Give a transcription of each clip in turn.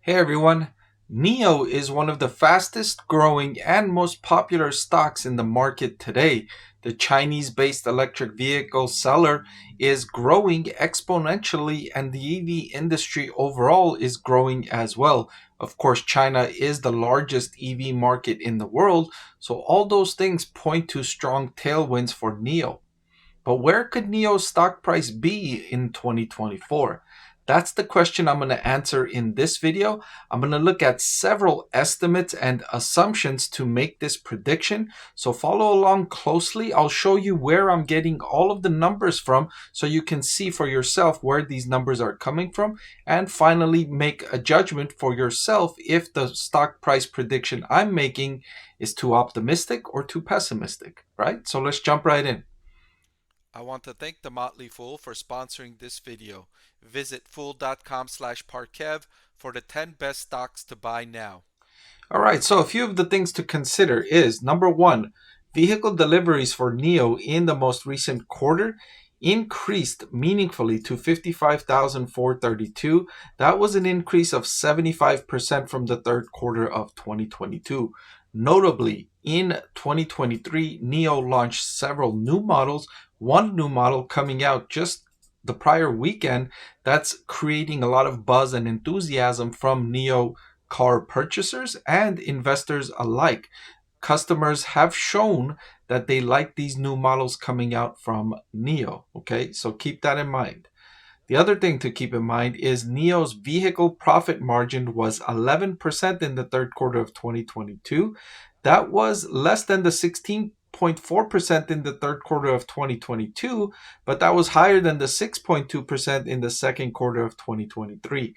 Hey everyone, NIO is one of the fastest growing and most popular stocks in the market today. The Chinese-based electric vehicle seller is growing exponentially and the EV industry overall is growing as well. Of course, China is the largest EV market in the world, so all those things point to strong tailwinds for NIO. But where could NIO's stock price be in 2024? That's the question I'm going to answer in this video. I'm going to look at several estimates and assumptions to make this prediction. So follow along closely. I'll show you where I'm getting all of the numbers from so you can see for yourself where these numbers are coming from. And finally, make a judgment for yourself if the stock price prediction I'm making is too optimistic or too pessimistic, right? So let's jump right in. I want to thank the Motley Fool for sponsoring this video. Visit fool.com/Parkev for the 10 best stocks to buy now. All right, so a few of the things to consider is number one, vehicle deliveries for NIO in the most recent quarter increased meaningfully to 55,432. That was an increase of 75% from the third quarter of 2022. Notably, in 2023, NIO launched several new models, one new model coming out just the prior weekend that's creating a lot of buzz and enthusiasm from NIO car purchasers and investors alike. Customers have shown that they like these new models coming out from NIO. Okay, so keep that in mind. The other thing to keep in mind is NIO's vehicle profit margin was 11% in the third quarter of 2022. That was less than the 16.4% in the third quarter of 2022, but that was higher than the 6.2% in the second quarter of 2023.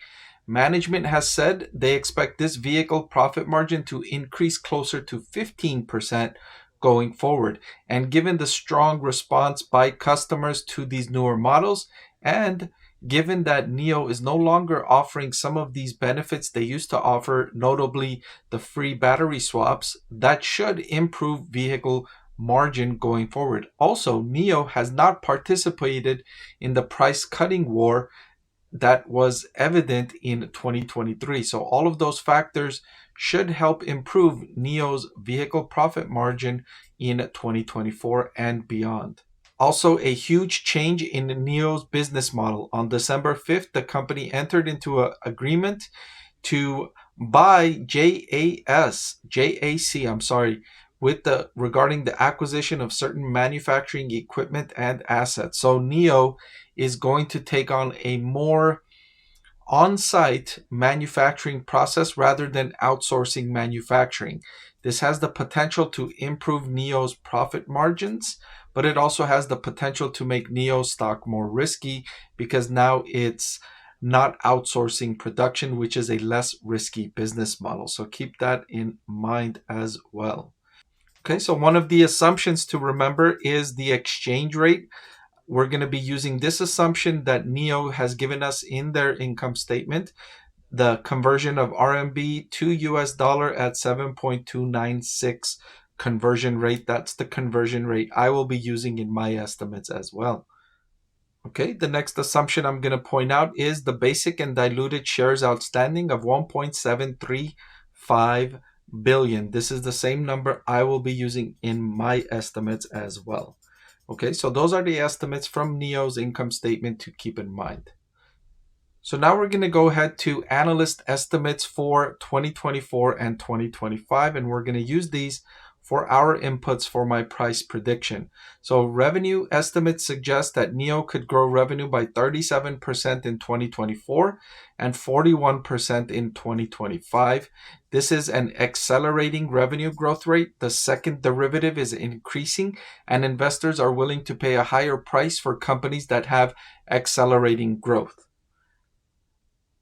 Management has said they expect this vehicle profit margin to increase closer to 15% going forward. And given the strong response by customers to these newer models, and given that NIO is no longer offering some of these benefits they used to offer, notably the free battery swaps, that should improve vehicle margin going forward. Also, NIO has not participated in the price cutting war that was evident in 2023. So all of those factors should help improve NIO's vehicle profit margin in 2024 and beyond. Also, a huge change in NIO's business model. On December 5th, the company entered into an agreement to buy JAC, regarding the acquisition of certain manufacturing equipment and assets. So NIO is going to take on a more on-site manufacturing process rather than outsourcing manufacturing. This has the potential to improve NIO's profit margins, but it also has the potential to make NIO stock more risky because now it's not outsourcing production, which is a less risky business model. So keep that in mind as well. Okay, so one of the assumptions to remember is the exchange rate. We're going to be using this assumption that NIO has given us in their income statement, the conversion of RMB to US dollar at 7.296 conversion rate. That's the conversion rate I will be using in my estimates as well. Okay, the next assumption I'm going to point out is the basic and diluted shares outstanding of 1.735 billion. This is the same number I will be using in my estimates as well. Okay, so those are the estimates from NIO's income statement to keep in mind. So now we're going to go ahead to analyst estimates for 2024 and 2025, and we're going to use these for our inputs for my price prediction. So revenue estimates suggest that NIO could grow revenue by 37% in 2024 and 41% in 2025. This is an accelerating revenue growth rate. The second derivative is increasing, and investors are willing to pay a higher price for companies that have accelerating growth.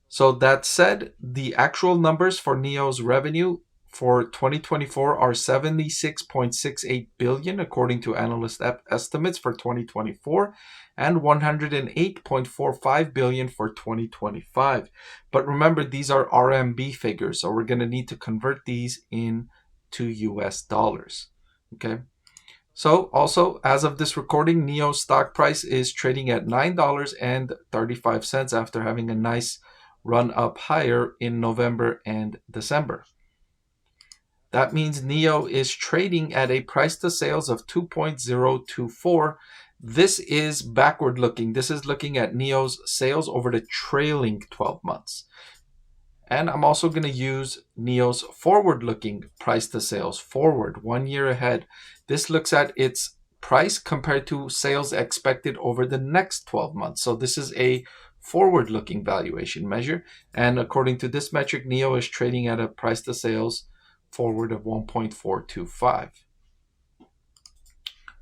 So that said, the actual numbers for NIO's revenue for 2024 are 76.68 billion according to analyst estimates for 2024 and 108.45 billion for 2025. But remember, these are RMB figures, so we're going to need to convert these into US dollars. Okay. So also, as of this recording, NIO's stock price is trading at $9.35 after having a nice run up higher in November and December. That means NIO is trading at a price to sales of 2.024. This is backward looking. This is looking at NIO's sales over the trailing 12 months. And I'm also going to use NIO's forward looking price to sales, forward 1 year ahead. This looks at its price compared to sales expected over the next 12 months. So this is a forward looking valuation measure. And according to this metric, NIO is trading at a price to sales forward of 1.425.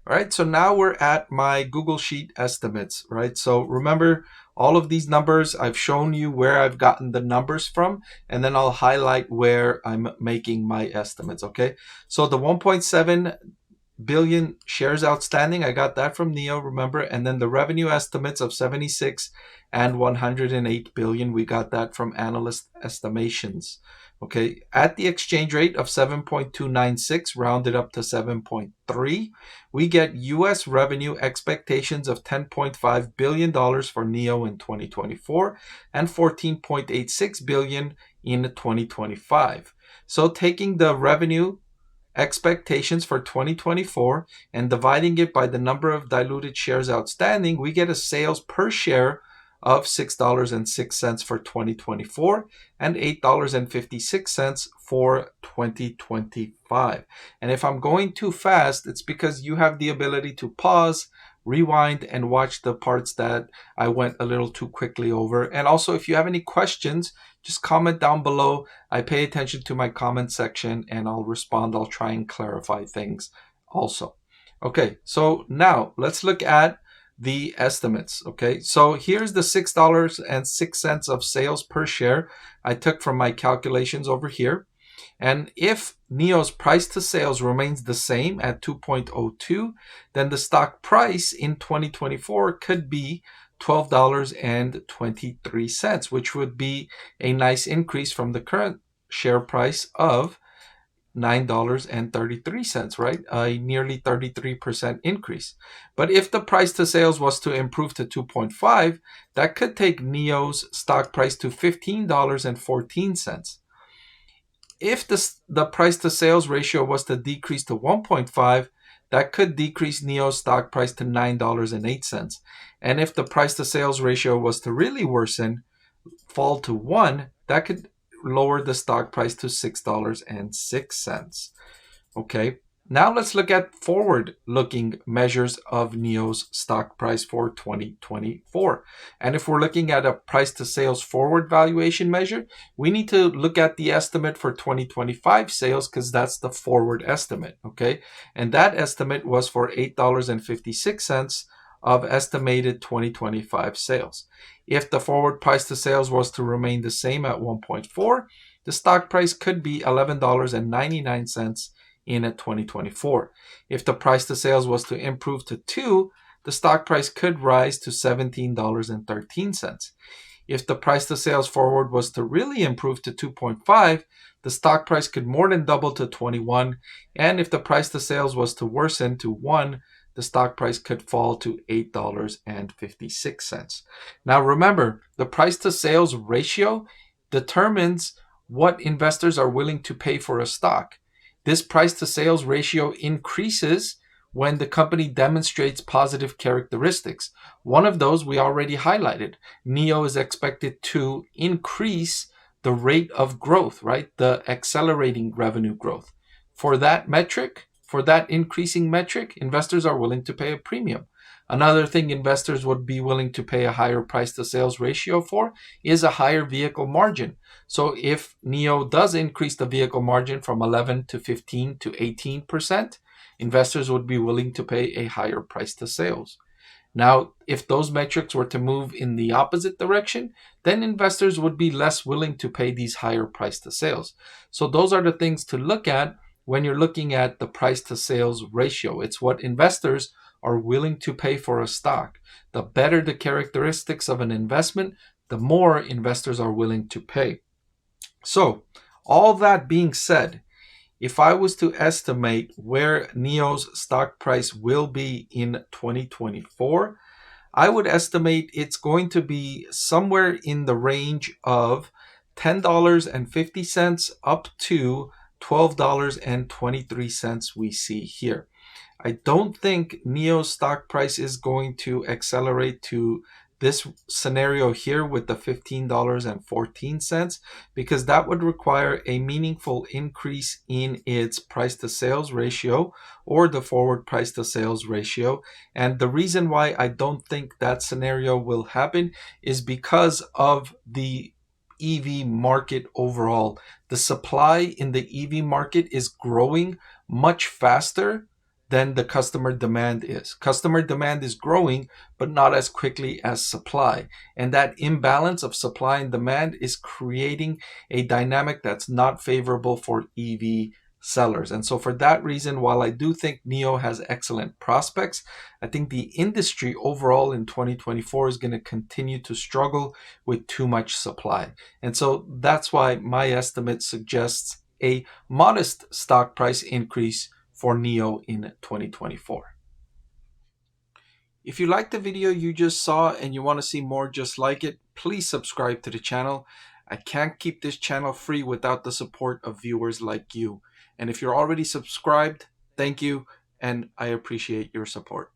All right, so now we're at my Google Sheet estimates, right? So remember, all of these numbers, I've shown you where I've gotten the numbers from, and then I'll highlight where I'm making my estimates, okay? So the 1.7 billion shares outstanding, I got that from NIO, remember? And then the revenue estimates of 76 and 108 billion, we got that from analyst estimations. Okay, at the exchange rate of 7.296, rounded up to 7.3, we get US revenue expectations of $10.5 billion for NIO in 2024 and $14.86 billion in 2025. So taking the revenue expectations for 2024 and dividing it by the number of diluted shares outstanding, we get a sales per share of $6.06 for 2024 and $8.56 for 2025. And if I'm going too fast, it's because you have the ability to pause, rewind, and watch the parts that I went a little too quickly over. And also, if you have any questions, just comment down below. I pay attention to my comment section and I'll respond. I'll try and clarify things also. Okay, so now let's look at the estimates. Okay, so here's the $6.06 of sales per share I took from my calculations over here. And if NIO's price to sales remains the same at 2.02, then the stock price in 2024 could be $12.23, which would be a nice increase from the current share price of $9.33, right? A nearly 33% increase. But if the price to sales was to improve to 2.5, that could take NIO's stock price to $15.14. If the price to sales ratio was to decrease to 1.5, that could decrease NIO's stock price to $9.08. And if the price to sales ratio was to really worsen, fall to 1, that could lower the stock price to $6.06. Okay, now let's look at forward-looking measures of NIO's stock price for 2024. And if we're looking at a price to sales forward valuation measure, we need to look at the estimate for 2025 sales because that's the forward estimate, okay? And that estimate was for $8.56 of estimated 2025 sales. If the forward price to sales was to remain the same at 1.4, the stock price could be $11.99 in 2024. If the price to sales was to improve to 2, the stock price could rise to $17.13. If the price to sales forward was to really improve to 2.5, the stock price could more than double to 21. And if the price to sales was to worsen to 1, the stock price could fall to $8.56. Now remember, the price to sales ratio determines what investors are willing to pay for a stock. This price to sales ratio increases when the company demonstrates positive characteristics. One of those we already highlighted. NIO is expected to increase the rate of growth, right? The accelerating revenue growth. For that metric, for that increasing metric, investors are willing to pay a premium. Another thing investors would be willing to pay a higher price to sales ratio for is a higher vehicle margin. So if NIO does increase the vehicle margin from 11 to 15 to 18%, investors would be willing to pay a higher price to sales. Now, if those metrics were to move in the opposite direction, then investors would be less willing to pay these higher price to sales. So those are the things to look at when you're looking at the price to sales ratio. It's what investors are willing to pay for a stock. The better the characteristics of an investment, the more investors are willing to pay. So, all that being said, if I was to estimate where NIO's stock price will be in 2024, I would estimate it's going to be somewhere in the range of $10.50 up to $12.23 we see here. I don't think NIO's stock price is going to accelerate to this scenario here with the $15.14, because that would require a meaningful increase in its price to sales ratio or the forward price to sales ratio. And the reason why I don't think that scenario will happen is because of the EV market overall. The supply in the EV market is growing much faster than the customer demand is. Customer demand is growing, but not as quickly as supply. And that imbalance of supply and demand is creating a dynamic that's not favorable for EV sellers. And so for that reason, while I do think NIO has excellent prospects, I think the industry overall in 2024 is going to continue to struggle with too much supply. And so that's why my estimate suggests a modest stock price increase for NIO in 2024. If you liked the video you just saw and you want to see more just like it, please subscribe to the channel. I can't keep this channel free without the support of viewers like you. And if you're already subscribed, thank you, and I appreciate your support.